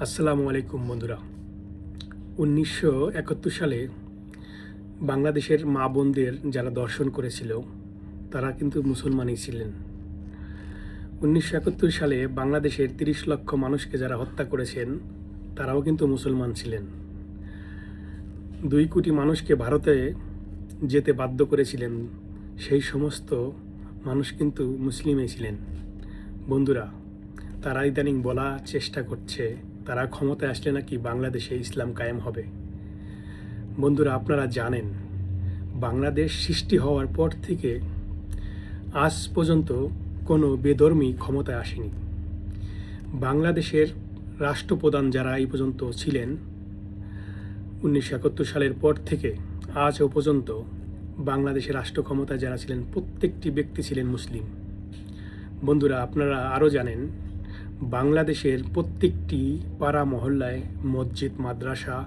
আসসালামু আলাইকুম বন্ধুরা। ১৯৭১ সালে বাংলাদেশের মা বোনদের যারা দর্শন করেছিল তারা কিন্তু মুসলমানই ছিলেন। ১৯৭১ সালে বাংলাদেশের ৩০ লক্ষ মানুষকে যারা হত্যা করেছেন তারাও কিন্তু মুসলমান ছিলেন। ২ কোটি মানুষকে ভারতে যেতে বাধ্য করেছিলেন, সেই সমস্ত মানুষ কিন্তু মুসলিমই ছিলেন। বন্ধুরা, তারা ইদানিং বলার চেষ্টা করছে তারা ক্ষমতায় আসলে নাকি বাংলাদেশে ইসলাম কায়েম হবে। বন্ধুরা, আপনারা জানেন বাংলাদেশ সৃষ্টি হওয়ার পর থেকে আজ পর্যন্ত কোনো বেধর্মী ক্ষমতায় আসেনি। বাংলাদেশের রাষ্ট্রপ্রধান যারা এই পর্যন্ত ছিলেন ১৯৭১ সালের পর থেকে আজও পর্যন্ত বাংলাদেশের রাষ্ট্র ক্ষমতায় যারা ছিলেন প্রত্যেকটি ব্যক্তি ছিলেন মুসলিম। বন্ধুরা, আপনারা আরও জানেন বাংলাদেশের প্রত্যেকটি পাড়া মহল্লায় মসজিদ, মাদ্রাসা,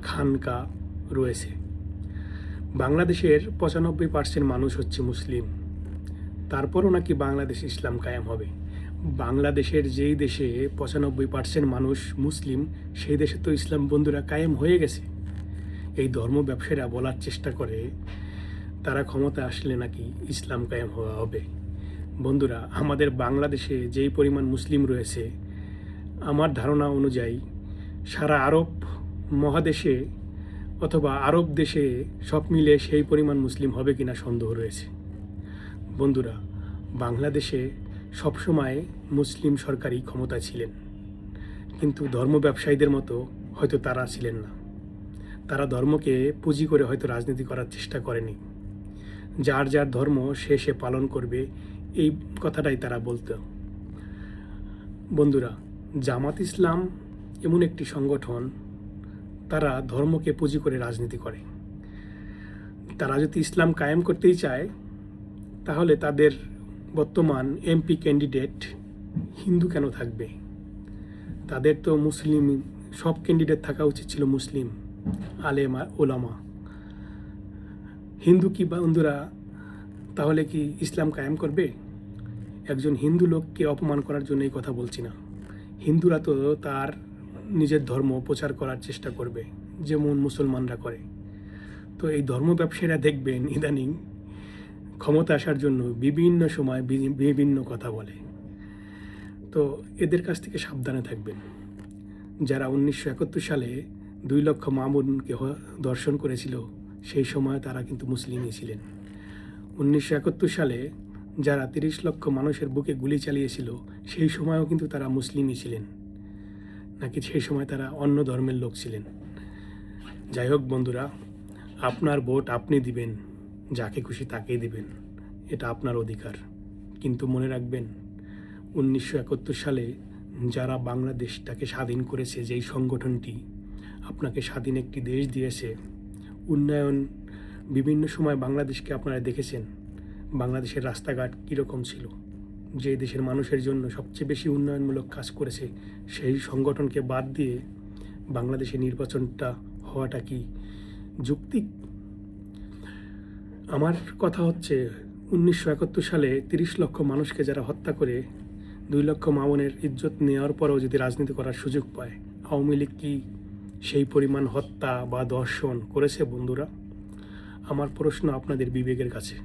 খানকা রয়েছে। বাংলাদেশের ৯৫% মানুষ হচ্ছে মুসলিম, তারপরও নাকি বাংলাদেশ ইসলাম কায়েম হবে। বাংলাদেশের যেই দেশে ৯৫% মানুষ মুসলিম, সেই দেশে তো ইসলাম বন্ধুরা কায়েম হয়ে গেছে। এই ধর্ম ব্যবসায়ীরা বলার চেষ্টা করে তারা ক্ষমতা আসলে নাকি ইসলাম কায়েম হওয়া হবে। বন্ধুরা, আমাদের বাংলাদেশে যেই পরিমাণ মুসলিম রয়েছে, আমার ধারণা অনুযায়ী সারা আরব মহাদেশে অথবা আরব দেশে সব মিলে সেই পরিমাণ মুসলিম হবে কিনা সন্দেহ রয়েছে। বন্ধুরা, বাংলাদেশে সবসময় মুসলিম সরকারই ক্ষমতা ছিলেন, কিন্তু ধর্ম ব্যবসায়ীদের মতো হয়তো তারা ছিলেন না। তারা ধর্মকে পুঁজি করে হয়তো রাজনীতি করার চেষ্টা করেনি। যার যার ধর্ম সে পালন করবে, এই কথাটাই তারা বলতো। বন্ধুরা, জামাত ইসলাম এমন একটি সংগঠন, তারা ধর্মকে পুঁজি করে রাজনীতি করে। তারা যদি ইসলাম কায়েম করতেই চায় তাহলে তাদের বর্তমান এমপি ক্যান্ডিডেট হিন্দু কেন থাকবে? তাদের তো মুসলিম সব ক্যান্ডিডেট থাকা উচিত ছিল মুসলিম, আলেম ওলামা। হিন্দু কি বন্ধুরা তাহলে কি ইসলাম কায়েম করবে? একজন হিন্দু লোককে অপমান করার জন্য এই কথা বলছি না। হিন্দুরা তো তার নিজের ধর্ম প্রচার করার চেষ্টা করবে যেমন মুসলমানরা করে। তো এই ধর্ম ব্যবসায়ীরা দেখবেন ইদানিং ক্ষমতা আসার জন্য বিভিন্ন সময় বিভিন্ন কথা বলে। তো এদের কাছ থেকে সাবধানে থাকবেন। যারা ১৯৭১ সালে ২ লক্ষ মা বোনকে দর্শন করেছিল, সেই সময় তারা কিন্তু মুসলিমই ছিলেন। ১৯৭১ সালে যারা ৩০ লক্ষ মানুষের বুকে গুলি চালিয়েছিল, সেই সময়ও কিন্তু তারা মুসলিমই ছিলেন, নাকি সেই সময় তারা অন্য ধর্মের লোক ছিলেন? যাই হোক বন্ধুরা, আপনার ভোট আপনি দিবেন, যাকে খুশি তাকেই দিবেন, এটা আপনার অধিকার। কিন্তু মনে রাখবেন ১৯৭১ সালে যারা বাংলাদেশটাকে স্বাধীন করেছে, যেই সংগঠনটি আপনাকে স্বাধীন একটি দেশ দিয়েছে, উন্নয়ন বিভিন্ন সময় বাংলাদেশকে আপনারা দেখেছেন। বাংলাদেশের রাস্তাঘাট কীরকম ছিল? যে দেশের মানুষের জন্য সবচেয়ে বেশি উন্নয়নমূলক কাজ করেছে, সেই সংগঠনকে বাদ দিয়ে বাংলাদেশে নির্বাচনটা হওয়াটা কি যৌক্তিক? আমার কথা হচ্ছে ১৯৭১ সালে ৩০ লক্ষ মানুষকে যারা হত্যা করে ২ লক্ষ মা বোনের ইজ্জত নেওয়ার পরেও যদি রাজনীতি করার সুযোগ পায়, আওয়ামী লীগ কি সেই পরিমাণ হত্যা বা ধর্ষণ করেছে? বন্ধুরা, আমার প্রশ্ন আপনাদের বিবেকের কাছে।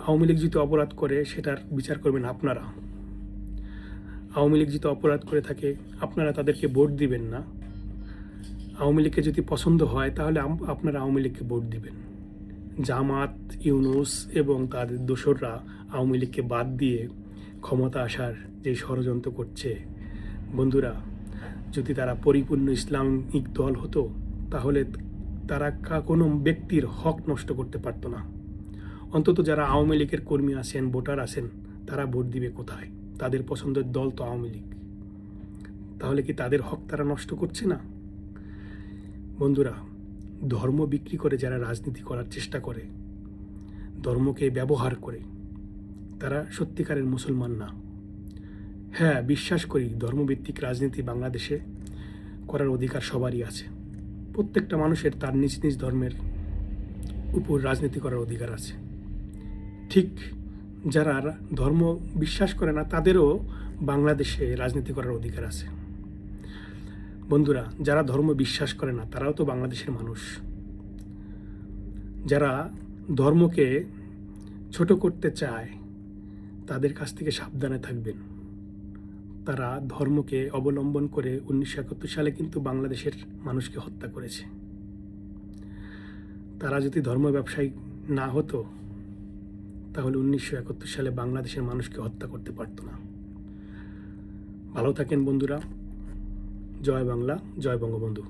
আওয়ামী লীগ যদি অপরাধ করে সেটার বিচার করবেন আপনারা। আওয়ামী লীগ যদি অপরাধ করে থাকে আপনারা তাদেরকে ভোট দিবেন না। আওয়ামী লীগকে যদি পছন্দ হয় তাহলে আপনারা আওয়ামী লীগকে ভোট দিবেন। জামাত, ইউনূস এবং তাদের দোসররা আওয়ামী লীগকে বাদ দিয়ে ক্ষমতা আসার যে ষড়যন্ত্র করছে, বন্ধুরা, যদি তারা পরিপূর্ণ ইসলামিক দল হতো তাহলে তারা কোনো ব্যক্তির হক নষ্ট করতে পারতো না। অন্তত যারা আওয়ামী লীগের কর্মী আছেন, ভোটার আছেন, তারা ভোট দিবে কোথায়? তাদের পছন্দের দল তো আওয়ামী লীগ। তাহলে কি তাদের হক তারা নষ্ট করছে না? বন্ধুরা, ধর্ম বিক্রি করে যারা রাজনীতি করার চেষ্টা করে, ধর্মকে ব্যবহার করে, তারা সত্যিকারের মুসলমান না। হ্যাঁ, বিশ্বাস করি ধর্মভিত্তিক রাজনীতি বাংলাদেশে করার অধিকার সবারই আছে। প্রত্যেকটা মানুষের তার নিজ নিজ ধর্মের উপর রাজনীতি করার অধিকার আছে। ঠিক যারা ধর্ম বিশ্বাস করে না তাদেরও বাংলাদেশে রাজনীতি করার অধিকার আছে। বন্ধুরা, যারা ধর্ম বিশ্বাস করে না তারাও তো বাংলাদেশের মানুষ। যারা ধর্মকে ছোট করতে চায় তাদের কাছ থেকে সাবধানে থাকবেন। তারা ধর্মকে অবলম্বন করে 1971 সালে কিন্তু বাংলাদেশের মানুষকে হত্যা করেছে। তারা যদি ধর্ম ব্যবসায়ী না হতো তাহলে 1971 সালে বাংলাদেশের মানুষকে হত্যা করতে পারত না। ভালো থাকেন বন্ধুরা। জয় বাংলা, জয় বঙ্গবন্ধু।